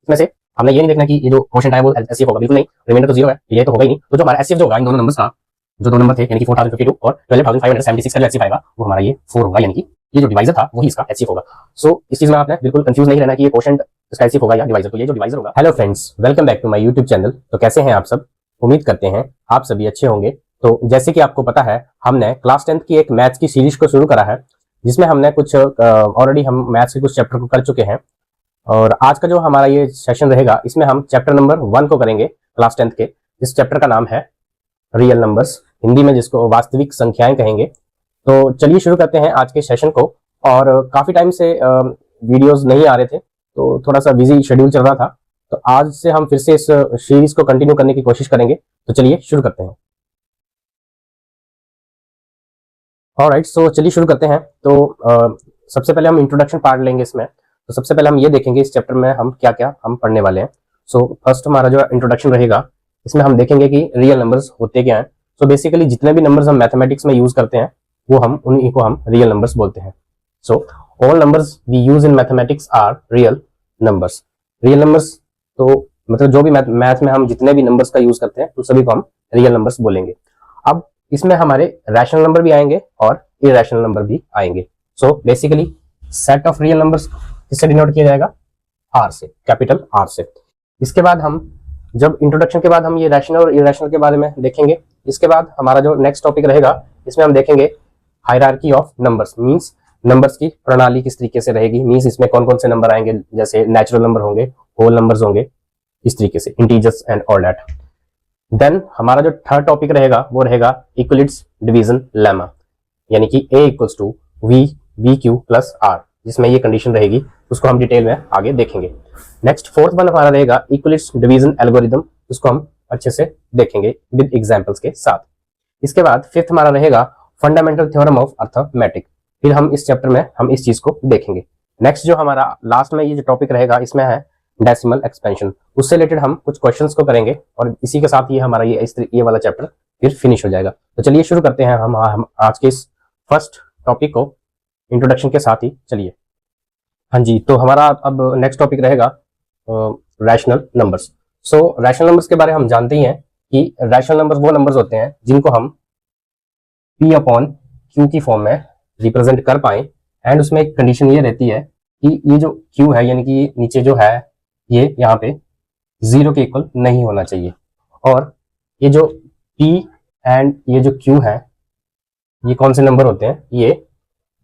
इसमें से हमने ये नहीं देखना कि ये जो क्वेश्चन है वो एचसीएफ होगा, बिल्कुल नहीं, रिमाइंडर तो जीरो है, ये तो होगा ही नहीं। तो जो हमारा एचसीएफ जो होगा इन दोनों नंबर्स का, जो दो नंबर थे यानी कि 4052 और 12576 का जो एचसीएफ आएगा वो हमारा ये 4 होगा, यानी कि ये जो डिवाइजर था वही इसका एचसीएफ होगा। सो इस चीज में आपने बिल्कुल कंफ्यूज नहीं रहना कि ये क्वेश्चन इसका एचसीएफ होगा या डिवाइजर, तो ये जो डिवाइजर होगा। Hello friends, welcome back to my YouTube channel. तो कैसे हैं आप सब? उम्मीद करते हैं आप सभी अच्छे होंगे। तो जैसे कि आपको पता है, हमने क्लास 10th की एक मैथ्स की सीरीज को शुरू करा है, जिसमें हमने कुछ ऑलरेडी हम मैथ्स के कुछ चैप्टर को कर चुके हैं। और आज का जो हमारा ये सेशन रहेगा, इसमें हम चैप्टर नंबर 1 को करेंगे क्लास 10th के। इस चैप्टर का नाम है रियल नंबर्स, हिंदी में जिसको वास्तविक संख्याएं कहेंगे। तो चलिए शुरू करते हैं आज के सेशन को। और काफी टाइम से वीडियोस नहीं आ रहे थे, तो थोड़ा सा बिजी शेड्यूल चल रहा था, तो आज से हम फिर से इस सीरीज को कंटिन्यू करने की कोशिश करेंगे। तो चलिए शुरू करते हैं। ऑलराइट, सो चलिए शुरू करते हैं। तो सबसे पहले हम इंट्रोडक्शन पार्ट लेंगे इसमें। तो सबसे पहले हम ये देखेंगे इस चैप्टर में हम क्या क्या हम पढ़ने वाले हैं। सो फर्स्ट हमारा जो इंट्रोडक्शन रहेगा, इसमें हम देखेंगे कि रियल नंबर्स होते क्या हैं। सो बेसिकली जितने भी नंबर्स हम मैथमेटिक्स में यूज करते हैं वो हम उन्हीं को हम रियल नंबर्स बोलते हैं। So all numbers we use in mathematics are real numbers. Real numbers तो मतलब जो भी मैथ में हम जितने भी नंबर्स का यूज करते हैं तो सभी को हम रियल नंबर्स बोलेंगे। अब इसमें हमारे रैशनल नंबर भी आएंगे और इरेशनल नंबर भी आएंगे। So basically set of real numbers किससे डिनोट किया जाएगा? आर से, कैपिटल आर से। इसके बाद हम जब इंट्रोडक्शन के बाद हम ये रैशनल और इरेशनल के बारे में देखेंगे। इसके बाद हमारा जो नेक्स्ट टॉपिक रहेगा, इसमें हम देखेंगे hierarchy of numbers, means numbers की प्रणाली किस तरीके से रहेगी, मींस इसमें कौन कौन से नंबर आएंगे, जैसे नेचुरल नंबर होंगे, होल नंबर्स होंगे, इस तरीके से integers and all that. Then हमारा जो थर्ड टॉपिक रहेगा वो रहेगा यूक्लिड्स डिवीजन लेमा, यानी कि A equals to b q plus r, जिसमें ये कंडीशन रहेगी, उसको हम डिटेल में आगे देखेंगे। नेक्स्ट फोर्थ वन हमारा रहेगा यूक्लिड्स डिवीजन एल्गोरिथम, उसको हम अच्छे से देखेंगे विद एग्जांपल्स के साथ। इसके बाद फिफ्थ हमारा रहेगा फंडामेंटल थ्योरम ऑफ अर्थमेटिक, फिर हम इस चैप्टर में हम इस चीज को देखेंगे। नेक्स्ट जो हमारा लास्ट में ये जो टॉपिक रहेगा, इसमें है डेसिमल एक्सपेंशन, उससे रिलेटेड हम कुछ क्वेश्चंस को करेंगे और इसी के साथ ये हमारा ये वाला चैप्टर फिर फिनिश हो जाएगा। तो चलिए शुरू करते हैं हम आज के इस फर्स्ट टॉपिक को इंट्रोडक्शन के साथ ही। चलिए, हाँ जी, तो हमारा अब नेक्स्ट टॉपिक रहेगा रैशनल नंबर्स। सो रैशनल नंबर्स के बारे में हम जानते ही हैं कि रैशनल नंबर्स वो नंबर्स होते हैं जिनको हम P अपॉन Q की फॉर्म में रिप्रेजेंट कर पाए। एंड उसमें एक कंडीशन ये रहती है कि ये जो Q है, यानी कि नीचे जो है, ये यहाँ पे 0 के इक्वल नहीं होना चाहिए। और ये जो P एंड ये जो Q है, ये कौन से नंबर होते हैं? ये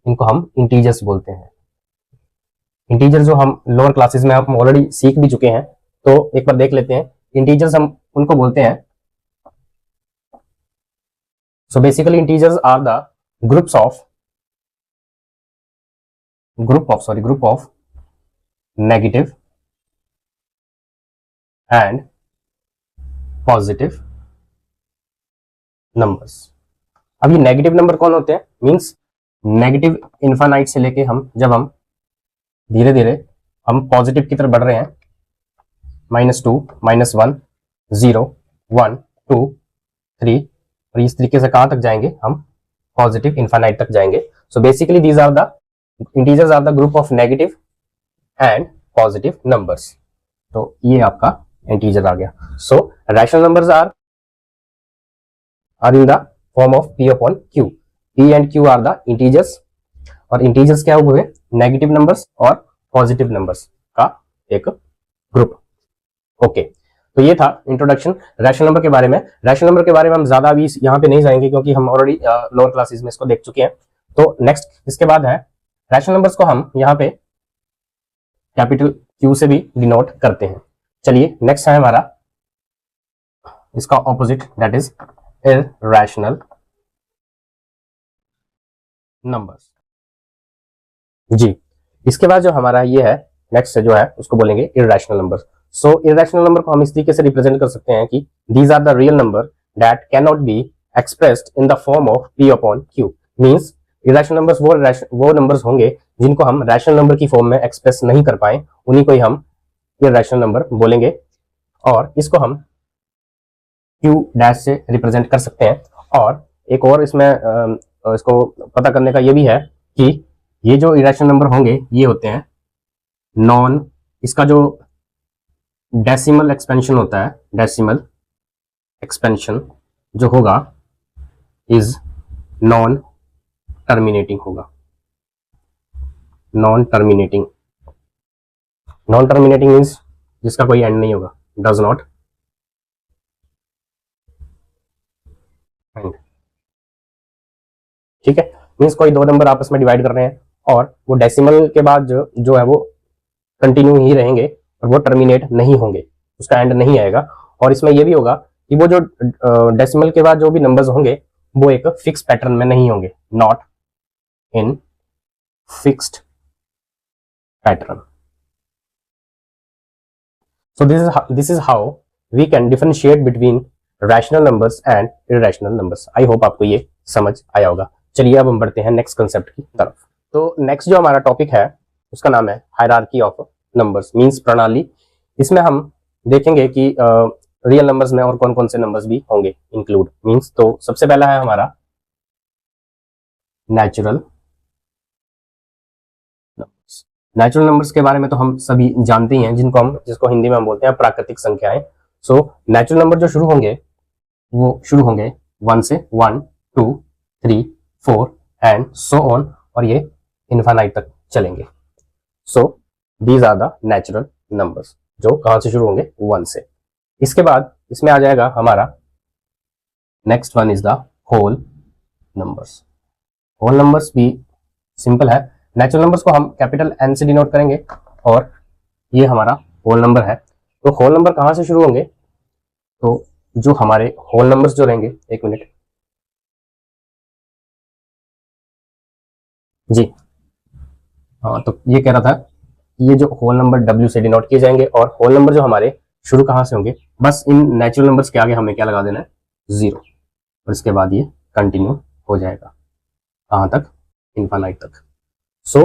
इनको हम इंटीजर्स बोलते हैं। इंटीजर जो हम लोअर क्लासेस में हम ऑलरेडी सीख भी चुके हैं, तो एक बार देख लेते हैं। इंटीजर्स हम उनको बोलते हैं, so basically integers are the group of negative and positive numbers. अब ये नेगेटिव नंबर कौन होते हैं? मींस नेगेटिव इनफाइनाइट से लेके हम जब हम धीरे धीरे हम पॉजिटिव की तरफ बढ़ रहे हैं, -2, -1, 0, 1, 2, 3, और इस तरीके से कहां तक जाएंगे? हम पॉजिटिव इनफाइनाइट तक जाएंगे। So basically these are the integers are the group of negative and positive numbers. तो ये आपका इंटीजर आ गया। So rational numbers are in the form of P upon Q। P and Q are the integers, और integers क्या हुए? Negative numbers और positive numbers का एक ग्रुप। ओके, तो ये था इंट्रोडक्शन रैशनल नंबर के बारे में। रैशनल नंबर के बारे में हम ज्यादा अभी यहाँ पे नहीं जाएंगे, क्योंकि हम ऑलरेडी लोअर क्लासेस में इसको देख चुके हैं। तो नेक्स्ट इसके बाद है रैशनल नंबर्स को हम यहाँ पे कैपिटल Q से भी डिनोट करते हैं। चलिए, नेक्स्ट है हमारा इसका opposite, that is irrational numbers. जी, इसके बाद जो हमारा ये है नेक्स्ट जो है उसको बोलेंगे इरैशनल नंबर। सो इरैशनल नंबर को हम इस तरीके से रिप्रेजेंट कर सकते हैं कि these are the real number that can not be expressed in the form of P upon Q। Means irrational numbers वो नंबर्स होंगे जिनको हम रैशनल नंबर की फॉर्म में एक्सप्रेस नहीं कर पाए, उन्हीं को ही हम इरैशनल नंबर बोलेंगे। और इसको हम Q डैश से रिप्रेजेंट कर सकते हैं। और एक और इसमें इसको पता करने का ये भी है कि ये जो इरेशनल नंबर होंगे ये होते हैं नॉन, इसका जो डेसिमल एक्सपेंशन होता है, डेसिमल एक्सपेंशन जो होगा इज नॉन टर्मिनेटिंग होगा, non terminating. Non terminating means जिसका कोई एंड नहीं होगा, डज नॉट एंड। ठीक है, मीन्स कोई दो नंबर आपस में डिवाइड कर रहे हैं और वो डेसिमल के बाद जो है वो कंटिन्यू ही रहेंगे और वो टर्मिनेट नहीं होंगे, उसका एंड नहीं आएगा। और इसमें ये भी होगा कि वो जो डेसिमल के बाद जो भी नंबर्स होंगे वो एक फिक्स पैटर्न में नहीं होंगे, not in fixed pattern. So this is how we can differentiate between rational numbers and irrational numbers. I hope आपको ये समझ आया होगा। चलिए अब हम बढ़ते हैं नेक्स्ट कंसेप्ट की तरफ। तो नेक्स्ट जो हमारा टॉपिक है उसका नाम है हायरार्की ऑफ नंबर्स, मींस प्रणाली। इसमें हम देखेंगे कि रियल नंबर्स में और कौन कौन से नंबर्स भी होंगे इंक्लूड, मींस तो सबसे पहला है हमारा नेचुरल नंबर्स। नेचुरल नंबर्स के बारे में तो हम सभी जानते ही हैं, जिसको हिंदी में हम बोलते हैं प्राकृतिक संख्याएं। सो नेचुरल नंबर जो शुरू होंगे वो शुरू होंगे 1 से, 1 2 3 4 एंड सो ऑन, और ये इनफाइनाइट तक चलेंगे। So these are the natural numbers जो कहां से शुरू होंगे, 1 से। इसके बाद इसमें आ जाएगा हमारा next one is the whole numbers. Whole numbers भी सिंपल है, नेचुरल नंबर्स को हम कैपिटल एन से डिनोट करेंगे और ये हमारा होल नंबर है। तो होल नंबर कहां से शुरू होंगे, तो जो हमारे होल नंबर्स जो रहेंगे, एक मिनट जी, हाँ, तो ये कह रहा था ये जो होल नंबर डब्ल्यू से डिनोट किए जाएंगे और होल नंबर जो हमारे शुरू कहां से होंगे, बस इन नेचुरल नंबर्स के आगे हमें क्या लगा देना है, 0, और इसके बाद ये कंटिन्यू हो जाएगा कहां तक, इनफाइनाइट तक। So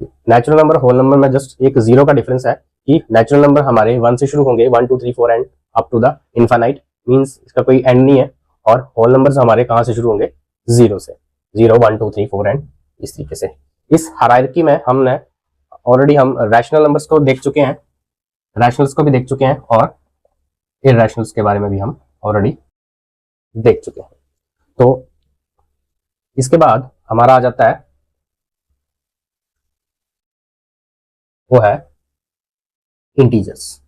natural number whole number में जस्ट एक 0 का डिफरेंस है कि नेचुरल नंबर हमारे 1 से शुरू होंगे, 1 2 3 4 and up to the infinite, means इसका कोई एंड नहीं है। और होल नंबर्स हमारे कहां से शुरू होंगे, 0 से, 0 1 2 3 4 एंड इस तरीके से। इस हायरार्की में हमने ऑलरेडी हम रैशनल नंबर्स को देख चुके हैं, रैशनल्स को भी देख चुके हैं और इरैशनल्स के बारे में भी हम ऑलरेडी देख चुके हैं। तो इसके बाद हमारा आ जाता है वो है इंटीजर्स।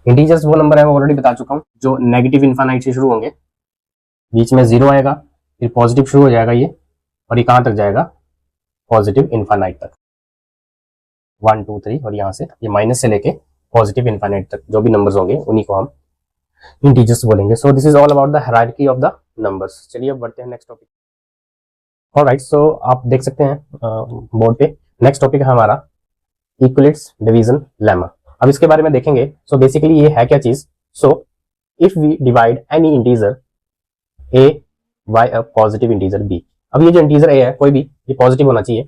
इंटीजर्स वो नंबर है, मैं ऑलरेडी बता चुका हूं, जो नेगेटिव इनफाइनाइट से शुरू होंगे, बीच में 0 आएगा, फिर पॉजिटिव शुरू हो जाएगा ये, और ये कहां तक जाएगा, पॉजिटिव इनफाइनाइट तक, 1 2 3, और यहां से ये माइनस से लेके पॉजिटिव इनफाइनाइट तक जो भी नंबर्स होंगे उन्हीं को हम इंटीजर्स बोलेंगे। So this is all about the hierarchy of the numbers. चलिए अब बढ़ते हैं नेक्स्ट टॉपिक। ऑलराइट, सो आप देख सकते हैं बोर्ड पे नेक्स्ट टॉपिक है हमारा इक्विलिट्स डिवीजन लेमा। अब इसके बारे में देखेंगे। सो बेसिकली ये है क्या चीज, so if we divide any integer a by a positive integer b। अब ये जो इंटीजर a है कोई भी, ये पॉजिटिव होना चाहिए,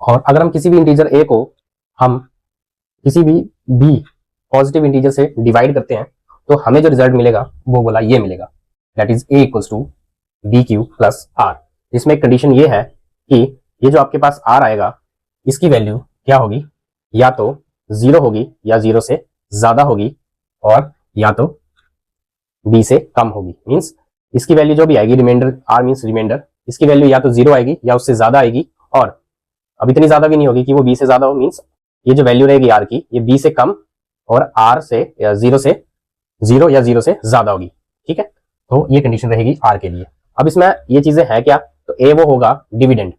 और अगर हम किसी भी इंटीजर a को हम किसी भी b पॉजिटिव इंटीजर से डिवाइड करते हैं तो हमें जो रिजल्ट मिलेगा वो बोला ये मिलेगा, that is a equals to b Q plus r. इसमें एक कंडीशन ये है कि ये जो आपके पास r आएगा इसकी वैल्यू क्या होगी, या तो 0 होगी या 0 से ज्यादा होगी, और या तो b से कम होगी। मींस इसकी वैल्यू जो भी आएगी, रिमाइंडर r मींस रिमाइंडर, इसकी वैल्यू या तो 0 आएगी या उससे ज्यादा आएगी, और अब इतनी ज्यादा भी नहीं होगी कि वो b से ज्यादा हो। मींस ये जो वैल्यू रहेगी r की, ये b से कम और r से या 0 या 0 से ज्यादा होगी। ठीक है, तो ये कंडीशन रहेगी r के लिए। अब इसमें ये चीजें हैं क्या, तो a वो होगा डिविडेंड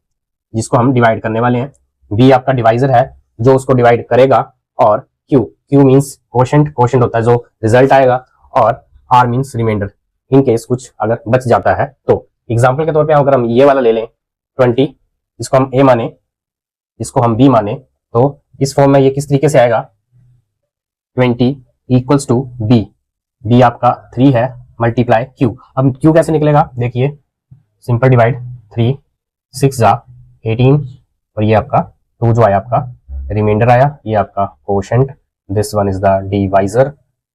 जिसको हम डिवाइड करने वाले हैं, b आपका डिवाइजर है जो उसको डिवाइड करेगा, और q मींस कोशेंट होता है जो रिजल्ट आएगा, और r means reminder in case कुछ अगर बच जाता है तो। एग्जांपल के तौर पे अगर हम ये वाला ले लें 20, इसको हम a माने, इसको हम b माने, तो इस फॉर्म में ये किस तरीके से आएगा, 20 इक्वल्स टू b आपका 3 है मल्टीप्लाई q। अब q कैसे निकलेगा, देखिए सिंपल डिवाइड, 3 6 जा 18, और ये आपका 2 जो आया आपका रिमाइंडर आया, ये आपका quotient, this one is the divisor,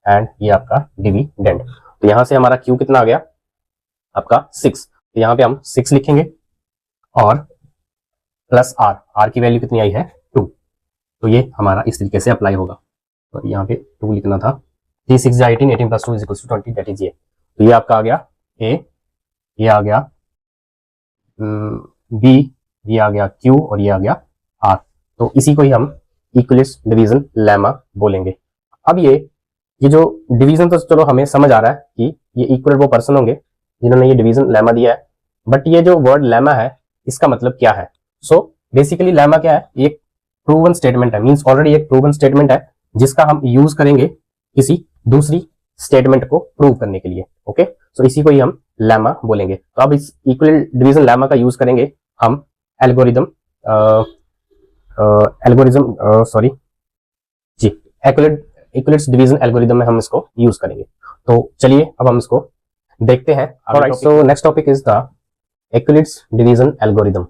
and ये आपका डिविडेंड। तो यहां से हमारा q कितना आ गया आपका 6, तो यहां पे हम 6 लिखेंगे और प्लस r की वैल्यू कितनी आई है तो ये हमारा इस तरीके से अप्लाई होगा। तो यहाँ पे 2 लिखना था, 3 6 18, 18 + 2 = 20, दैट इज ये। तो ये आपका आ गया ए, ये आ गया बी, ये आ गया क्यू और ये आ गया आर। तो इसी को ही हम इक्विलिब्रियम डिवीजन लेमा बोलेंगे। अब ये जो डिवीजन तो चलो हमें समझ आ रहा है कि ये इक्वल वो पर्सन होंगे जिन्होंने ये डिवीजन लेमा दिया है, बट ये जो वर्ड लेमा है इसका मतलब क्या है? सो बेसिकली लेमा क्या है? एक प्रूवन स्टेटमेंट है, मींस ऑलरेडी एक प्रूवन स्टेटमेंट है जिसका हम यूज करेंगे किसी दूसरी स्टेटमेंट को प्रूव करने के लिए। ओके, सो इसी को ही हम लेमा बोलेंगे। तो अब इस इक्वल डिवीजन लेमा का यूज करेंगे हम एल्गोरिदम सॉरी जी इक्विलिब्रियम डिवीजन एल्गोरिदम में हम इसको यूज करेंगे। तो चलिए अब हम इसको देखते हैं। Alright, so next topic is the equilibrium division algorithm.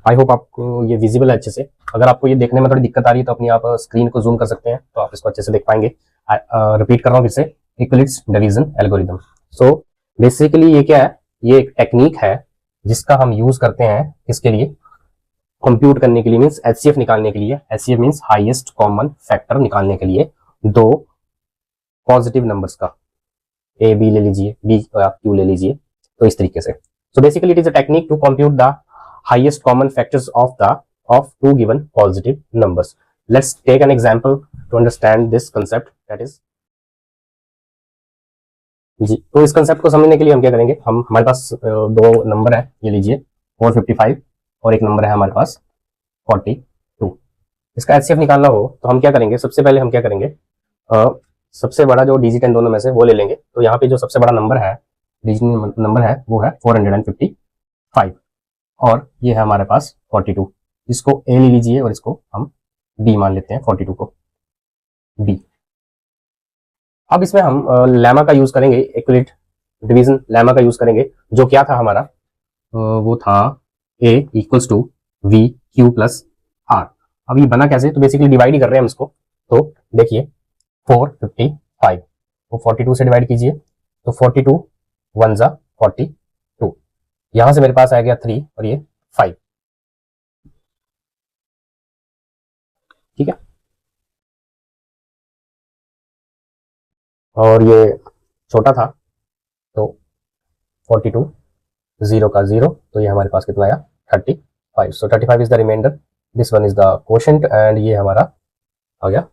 I hope आपको ये विजिबल है अच्छे से। अगर आपको ये देखने में थोड़ी दिक्कत आ रही है तो अपनी आप स्क्रीन को जूम कर सकते हैं, तो आप इसको अच्छे से देख पाएंगे। रिपीट कर रहा हूँ फिर से, equilibrium division algorithm. So basically ये क्या है? ये एक टेक्निक है जिसका हम यूज करते हैं इसके लिए, कंप्यूट करने के लिए, मींस एचसीएफ निकालने के लिए। HCF means highest common factor निकालने के लिए दो पॉजिटिव नंबर्स का, ए बी ले लीजिए, बी या क्यू ले लीजिए, तो इस तरीके से। So basically it is a technique to compute the highest common factors of two given positive numbers. Let's take an example to understand this concept, that is जी। तो इस कंसेप्ट को समझने के लिए हम क्या करेंगे, हम हमारे पास दो नंबर है, ये लीजिए 455 और एक नंबर है हमारे पास 42। इसका एचसीएफ निकालना हो तो हम क्या करेंगे? सबसे पहले हम क्या करेंगे, सबसे बड़ा जो डिजिट है दोनों में से वो ले लेंगे। तो यहाँ पे जो सबसे बड़ा नंबर है, डिजिट नंबर है, वो है 455 और ये है हमारे पास 42। इसको ए ले लीजिए और इसको हम बी मान लेते हैं, 42 को बी। अब इसमें हम लेमा का यूज करेंगे, इक्विलिब्रियम डिवीजन लेमा का यूज करेंगे, जो क्या था हमारा, वो था a equals to b q plus r. अब ये बना कैसे? तो बेसिकली डिवाइड ही कर रहे हैं हम इसको। तो देखिए 455 को 42 से डिवाइड कीजिए, तो 42 1 जा 42, यहां से मेरे पास आ गया 3 और ये 5, ठीक है। और ये छोटा था तो 42 0 का 0, तो ये हमारे पास कितना आया 35। So 35 is the reminder, this one is the quotient and ये हमारा आ गया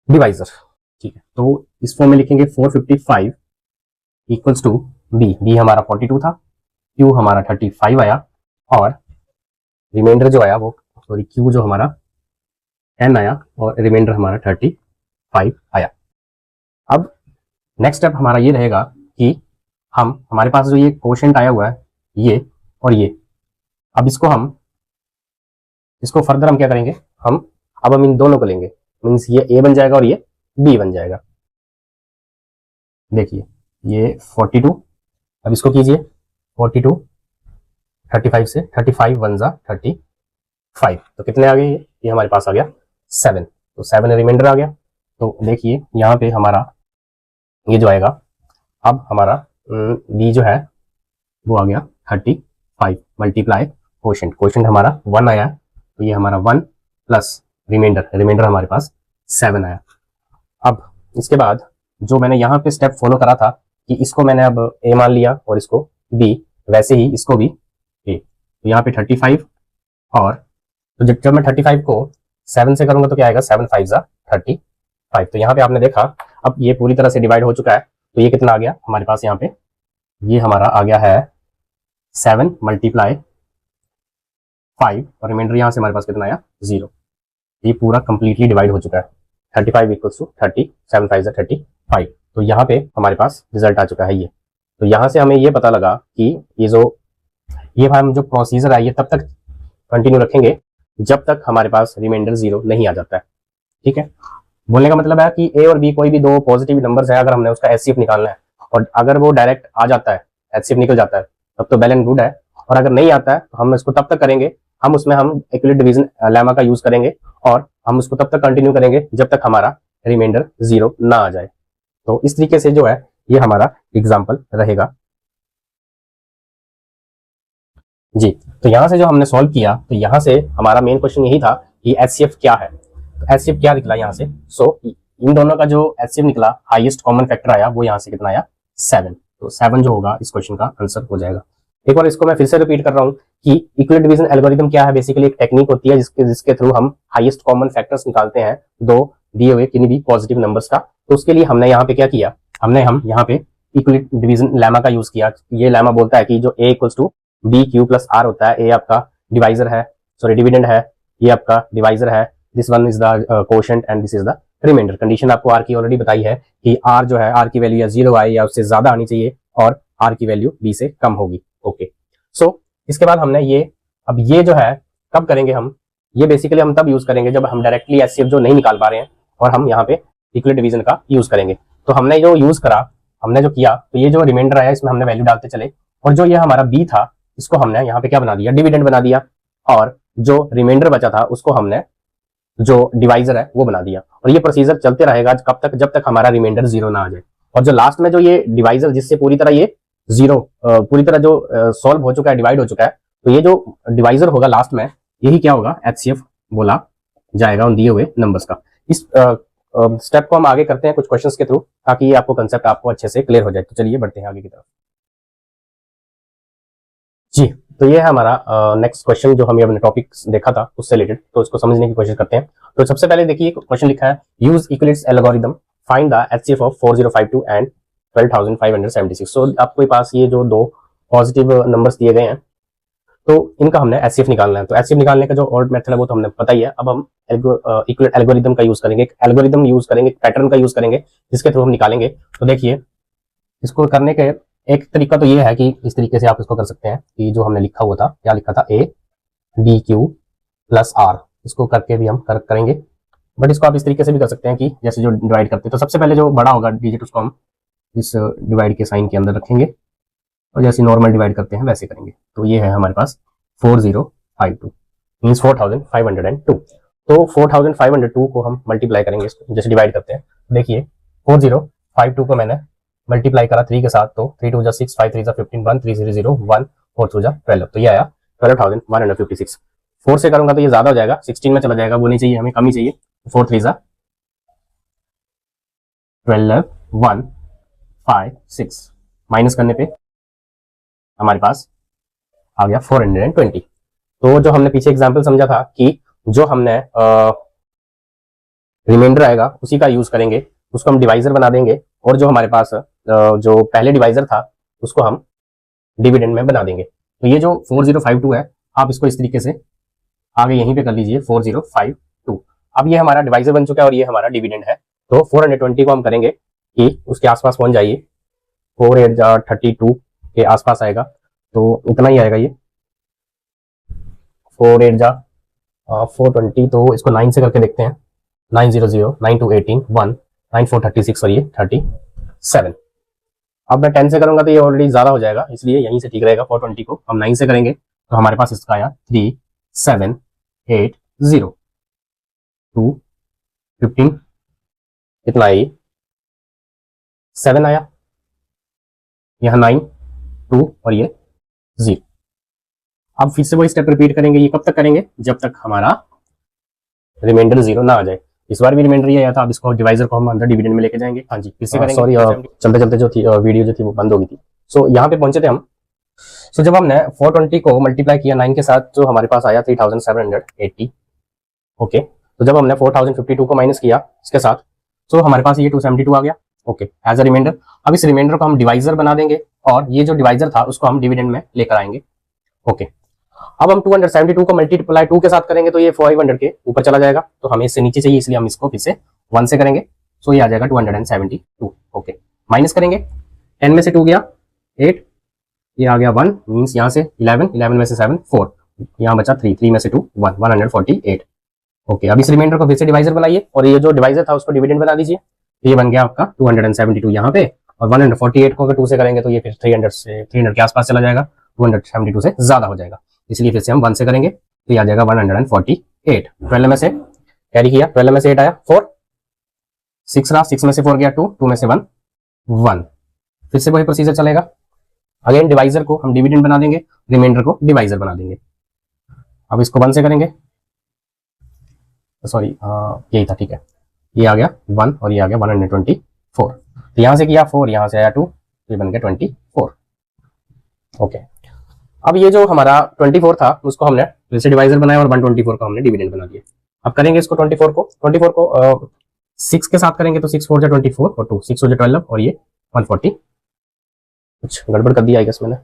डिवाइजर, ठीक है। तो इस फॉर्म में लिखेंगे 455 इक्वल्स टू बी, बी हमारा 42 था, क्यू हमारा 35 आया और रिमाइंडर जो आया वो, सॉरी क्यू जो हमारा 10 आया और रिमाइंडर हमारा 35 आया। अब नेक्स्ट स्टेप हमारा ये रहेगा कि हमारे पास जो ये क्वोशंट आया हुआ है ये और ये, अब इसको फर्दर हम क्या करेंगे, अब हम इन दोनों को लेंगे, मीन्स ये ए बन जाएगा और ये बी बन जाएगा। देखिए ये 42, अब इसको कीजिए 42 35 से, 35 1 जा 35, तो कितने आ गए? ये हमारे पास आ गया 7, तो 7 रिमाइंडर आ गया। तो देखिए यहाँ पे हमारा ये जो आएगा, अब हमारा बी जो है वो आ गया 35 मल्टीप्लाई क्वोशंट हमारा 1 आया, तो ये हमारा 1 प्लस रिमाइंडर हमारे पास 7 आया। अब इसके बाद जो मैंने यहाँ पे स्टेप फॉलो करा था कि इसको मैंने अब ए मान लिया और इसको बी, वैसे ही इसको भी ए, तो यहाँ पे 35 और तो जब मैं 35 को 7 से करूंगा तो क्या आएगा, 7 5 जा 35। तो यहाँ पे आपने देखा अब ये पूरी तरह से डिवाइड हो चुका है, तो ये कितना आ गया हमारे पास, यहाँ पे ये हमारा आ गया है 7 मल्टीप्लाई 5 और रिमाइंडर यहाँ से हमारे पास कितना आया 0। ये पूरा कंप्लीटली डिवाइड हो चुका है, 35 इक्वल्स टू 30, 7 5 35। तो यहाँ पे हमारे पास रिजल्ट आ चुका है ये। तो यहाँ से हमें ये पता लगा कि ये हम जो प्रोसीजर है ये तब तक कंटिन्यू रखेंगे जब तक हमारे पास रिमाइंडर 0 नहीं आ जाता है, ठीक है। बोलने का मतलब है कि ए और बी कोई भी दो पॉजिटिव नंबर्स है, अगर हमने उसका एचसीएफ निकालना है और अगर वो डायरेक्ट आ जाता है, एचसीएफ निकल जाता है, तब तो वेल एंड गुड है, और अगर नहीं आता है तो हम इसको तब तक करेंगे, हम इक्विलिब्रियम डिवीजन लेमा का यूज करेंगे और हम उसको तब तक कंटिन्यू करेंगे जब तक हमारा रिमाइंडर 0 ना आ जाए। तो इस तरीके से जो है ये हमारा एग्जाम्पल रहेगा जी। तो यहां से जो हमने सॉल्व किया, तो यहां से हमारा मेन क्वेश्चन यही था कि एचसीएफ क्या है। तो एचसीएफ क्या निकला यहाँ से, सो इन दोनों का जो एचसीएफ निकला, हाईएस्ट कॉमन फैक्टर आया, वो यहाँ से कितना आया 7। तो 7 जो होगा इस क्वेश्चन का आंसर हो जाएगा। एक बार इसको मैं फिर से रिपीट कर रहा हूँ कि इक्विवेलेंट डिवीजन एल्गोरिथम क्या है। बेसिकली एक टेक्निक होती है जिसके थ्रू हम हाईएस्ट कॉमन फैक्टर्स निकालते हैं दो दिए हुए किन्हीं भी पॉजिटिव नंबर्स का। तो उसके लिए हमने यहाँ पे क्या किया, हम यहाँ पे इक्विवेलेंट डिवीजन लेमा का यूज किया। ये लेमा बोलता है कि जो a equals to b Q plus r होता है, ए आपका डिवाइजर है, सॉरी डिविडेंड है, ये आपका डिवाइजर है, this one is the quotient and this is the remainder. Condition आपको आर की ऑलरेडी बताई है कि आर जो है, आर की वैल्यू या 0 आए या उससे ज्यादा आनी चाहिए और आर की वैल्यू बी से कम होगी। ओके, सो इसके बाद हमने अब ये जो है कब करेंगे हम, ये बेसिकली हम तब यूज करेंगे जब हम डायरेक्टली एचसीएफ जो नहीं निकाल पा रहे हैं और हम यहाँ पे इक्विवेलेंट डिवीजन का यूज करेंगे। तो हमने जो यूज करा, हमने जो किया, तो ये जो रिमाइंडर आया इसमें हमने वैल्यू डालते चले, और जो ये हमारा बी था इसको हमने यहाँ पे क्या बना दिया, डिविडेंड बना दिया, और जो रिमाइंडर बचा था उसको हमने जो डिवाइजर है वो बना दिया। और ये प्रोसीजर चलते रहेगा कब तक, जब तक हमारा रिमाइंडर 0 ना आ जाए। और जो लास्ट में जो ये डिवाइजर जिससे पूरी तरह ये 0 पूरी तरह जो सॉल्व हो चुका है, डिवाइड हो चुका है, तो ये जो डिवाइजर होगा लास्ट में, यही क्या होगा, एचसीएफ बोला जाएगा उन दिए हुए नंबर्स का। इस स्टेप को हम आगे करते हैं कुछ क्वेश्चंस के थ्रू, ताकि ये आपको कंसेप्ट आपको अच्छे से क्लियर हो जाए। तो चलिए बढ़ते हैं आगे की तरफ। जी, तो ये है हमारा नेक्स्ट क्वेश्चन जो हमने अपने टॉपिक देखा था उससे रिलेटेड, तो इसको समझने की कोशिश करते हैं। तो सबसे पहले देखिए क्वेश्चन लिखा है, use equivalence algorithm find the HCF of 4052 and 12576। सो आपके पास ये जो दो पॉजिटिव नंबर्स दिए गए हैं, तो इनका हमने एचसीएफ निकालना है। तो एचसीएफ निकालने का जो और मेथड है वो तो हमने पता ही है। अब हम इक्विवेलेंट एल्गोरिथम का यूज करेंगे, एक एल्गोरिथम यूज करेंगे, पैटर्न का यूज करेंगे, जिसके थ्रू हम निकालेंगे। तो देखिए इसको करने के एक तरीका तो ये है कि इस तरीके से आप इसको कर सकते हैं कि जो हमने लिखा हुआ था, क्या लिखा था, A B Q plus R, इसको करके भी हम करेंगे। बट इसको आप इस तरीके से भी कर सकते हैं कि जैसे जो डिवाइड करते हैं, तो सबसे पहले जो बड़ा होगा डिजिट उसको हम इस डिवाइड के साइन के अंदर रखेंगे, और जैसे नॉर्मल डिवाइड करते हैं वैसे करेंगे। तो ये है हमारे पास 4052 मीन्स 4502। तो 4502 को हम मल्टीप्लाई करेंगे, जैसे डिवाइड करते हैं। देखिए 4052 को मैंने मल्टीप्लाई करा 3 के साथ, तो 3 2 6, 5 3 15, 1 3 0 0 1 4 2 12, तो ये आया 12156। 4 से करूंगा तो ये ज्यादा हो जाएगा, 16 में चला जाएगा, वो नहीं चाहिए हमें, कम ही चाहिए। 4 3 12 1 5 6, माइनस करने पे हमारे पास आ गया 420। तो जो हमने पीछे एग्जाम्पल समझा था कि जो हमने रिमाइंडर आएगा उसी का यूज करेंगे, उसको हम डिवाइजर बना देंगे, और जो हमारे पास जो पहले डिवाइजर था उसको हम डिविडेंड में बना देंगे। तो ये जो 4052 है, आप इसको इस तरीके से आगे यहीं पे कर लीजिए 4052। अब ये हमारा डिवाइजर बन चुका है और ये हमारा डिविडेंड है। तो 420 को हम करेंगे कि उसके आसपास पहुंच जाइए, 4 8 32 के आसपास आएगा, तो उतना ही आएगा ये 4 8 420। तो इसको 9 से करके देखते हैं, 9 0 0 9 2 18 1 9 4 36 और ये 37। अब मैं 10 से करूंगा तो ये ऑलरेडी ज्यादा हो जाएगा, इसलिए यहीं से ठीक रहेगा। 420 को हम 9 से करेंगे तो हमारे पास इसका आया 3 7 8 0 2 15, कितना है ये 7 आया, यहाँ 9 2 और ये 0। अब फिर से वही स्टेप रिपीट करेंगे। ये कब तक करेंगे, जब तक हमारा रिमाइंडर 0 ना आ जाए। इस बार भी रिमाइंडर ही आया था, अब इसको डिवाइजर को हम अंदर डिविडेंड में लेके जाएंगे। हाँ जी, फिर से करेंगे। सॉरी, चलते चलते जो थी वीडियो जो थी वो बंद हो गई थी। सो यहाँ पे पहुंचे थे हम। सो जब हमने 420 को मल्टीप्लाई किया 9 के साथ, जो हमारे पास आया 3780। ओके, तो जब हमने 4052 को माइनस किया इसके साथ, तो हमारे पास ये 272 आ गया। Okay, as a remainder. अब इस रिमाइंडर को हम डिवाइजर बना देंगे, और ये जो डिवाइजर था उसको हम डिविडेंड में लेकर आएंगे। ओके, अब हम 272 को मल्टीप्लाई 2 के साथ करेंगे तो ये 500 के ऊपर चला जाएगा, तो हमें इससे नीचे चाहिए, इसलिए हम इसको फिर से 1 से करेंगे। सो ये आ जाएगा 272। ओके, माइनस करेंगे, 10 में से 2 गया 8, ये आ गया 1, मीन्स यहाँ से 11, 11 में से 7 4, यहाँ बचा 3, 3 में से 2 1, 148। ओके, अब इस रिमाइंडर को फिर से डिवाइजर बनाइए, और ये जो डिवाइजर था उसको डिविडेंड बना दीजिए। ये बन गया आपका 272 यहाँ पे, और 148 को अगर 2 से करेंगे तो ये फिर 300 के आसपास चला जाएगा, 272 से ज्यादा हो जाएगा, इसलिए फिर से हम 1 से करेंगे तो ये आ जाएगा 148। 12 में से कैरी किया, 12 में से 8 आया 4, 6 रहा, 6 में से 4 गया 2, 2 में से 1 1। फिर से वही प्रोसीजर चलेगा। अगेन डिवाइजर को हम डिविडेंड बना देंगे, रिमाइंडर को डिवाइजर बना देंगे। अब इसको 1 से करेंगे सॉरी यही था, ठीक है, ये आ गया 1 और ये आ गया 124। तो यहाँ से किया 4, यहाँ से आया 2, ये बन गया 24। ओके, अब ये जो हमारा 24 था उसको हमने फिर से डिवाइजर बनाया और 124 का हमने डिविडेंड बना दिया। अब करेंगे इसको 24 को 6 के साथ करेंगे तो 6 4 जा 24 और 2 6 हो जा 12 और ये 140। कुछ गड़बड़ कर दिया आई गेस मैंने,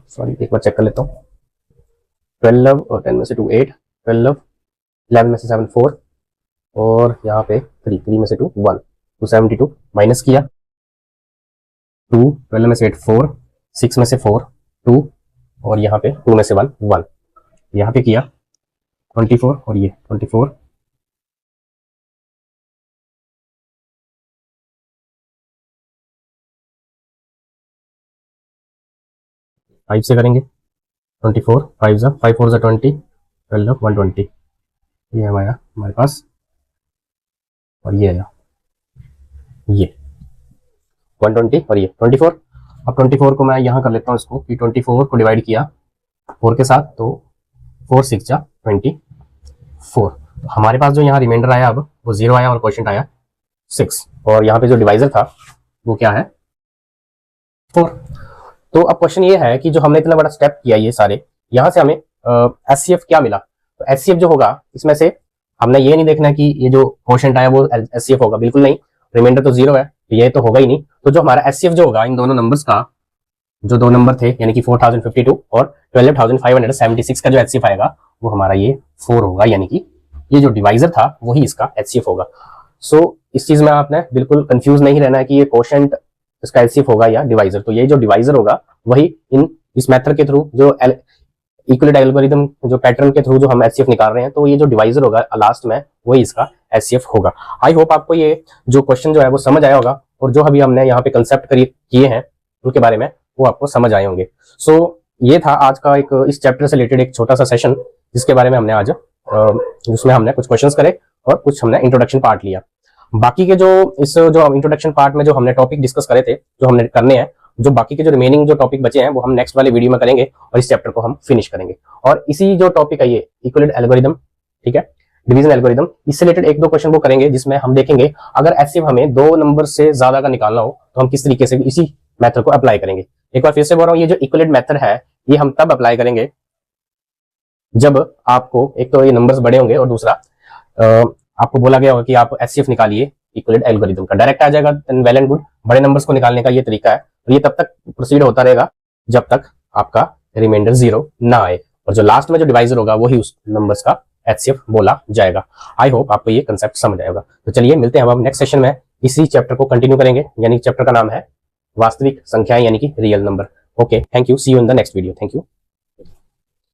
सॉरी एक बार चेक कर लेता हूँ। 12 और 10 में से 2 8, 12 11 में से 7 4 और यहाँ पे 3 में से 2 1, 272 माइनस किया 2, 12 में से 8 4, 6 में से 4 2 और यहाँ पे 2 में से 1 1, यहाँ पे किया 24 और ये 24, फाइव से करेंगे 24, 5 जा 5 4 जा 20, 12 120, ये हमारे पास और ये आया ये 120 और ये 24। अब 24 को मैं यहाँ कर लेता हूँ इसको कि 24 को डिवाइड किया 4 के साथ तो 4 6 जा 24। तो हमारे पास जो यहाँ रिमाइंडर आया अब वो 0 आया और क्वोशिएंट आया 6 और यहाँ पे जो डिवाइजर था वो क्या है 4। तो अब क्वेश्चन ये है कि जो हमने इतना बड़ा स्टेप किया ये सारे, यहाँ से हमें एचसीएफ क्या मिला। तो एचसीएफ जो होगा इसमें से हमने ये नहीं देखना कि ये जो क्वोशिएंट आया वो एचसीएफ होगा, बिल्कुल नहीं, रिमाइंडर तो 0 है तो ये तो होगा ही नहीं। तो जो हमारा एचसीएफ जो होगा इन दोनों नंबर्स का, जो दो नंबर थे यानी कि 4052 और 12576 का जो एचसीएफ आएगा वो हमारा ये 4 होगा, यानी कि ये जो डिवाइजर था वही इसका एचसीएफ होगा। सो इस चीज में आपने बिल्कुल कंफ्यूज नहीं रहना है कि ये क्वोशिएंट इसका एचसीएफ होगा या डिवाइजर। तो ये जो डिवाइजर होगा वही इस मेथड के थ्रू जो इक्विवेलेंट एल्गोरिथम जो पैटर्न के थ्रू जो हम एचसीएफ निकाल रहे हैं, तो ये जो डिवाइजर होगा लास्ट में वही इसका एचसीएफ होगा। आई होप आपको ये जो क्वेश्चन जो है वो समझ आया होगा और जो अभी हमने यहाँ पे कंसेप्ट किए हैं उनके बारे में वो आपको समझ आए होंगे। सो ये था आज का एक इस चैप्टर से रिलेटेड एक छोटा सा सेशन जिसके बारे में हमने आज जिसमें हमने कुछ क्वेश्चंस करे और कुछ हमने इंट्रोडक्शन पार्ट लिया। बाकी के जो इंट्रोडक्शन पार्ट में जो हमने टॉपिक डिस्कस करे थे जो हमने करने हैं, जो बाकी के जो रिमेनिंग जो टॉपिक बचे हैं वो हम नेक्स्ट वाले वीडियो में करेंगे और इस चैप्टर को हम फिनिश करेंगे। और इसी जो टॉपिक है ये इक्विवेलेंट एल्गोरिथम, ठीक है, डिवीजन एल्गोरिथम, इससे रिलेटेड एक दो क्वेश्चन वो करेंगे जिसमें हम देखेंगे अगर एचसीएफ हमें 2 नंबर से ज्यादा का निकालना हो तो हम किस तरीके से इसी मेथड को अप्लाई करेंगे। एक बार फिर से बोल रहा हूँ, ये जो इक्विवेलेंट मेथड है ये हम तब अप्लाई करेंगे जब आपको एक तो ये नंबर्स बड़े होंगे और दूसरा आपको बोला गया होगा कि आप एचसीएफ निकालिए इक्विवेलेंट एल्गोरिथम का, डायरेक्ट आ जाएगा वेल एंड गुड। बड़े नंबर्स को निकालने का ये तरीका है और ये तब तक प्रोसीड होता रहेगा जब तक आपका रिमाइंडर 0 ना आए और जो लास्ट में जो डिवाइजर होगा वही उस नंबर्स का एचसीएफ बोला जाएगा। आई होप आपको ये कंसेप्ट समझ आएगा। तो चलिए मिलते हैं अब हम नेक्स्ट सेशन में इसी चैप्टर को कंटिन्यू करेंगे, यानी चैप्टर का नाम है वास्तविक संख्याएं यानी कि real number. Okay, thank you, see you in the next video, thank you.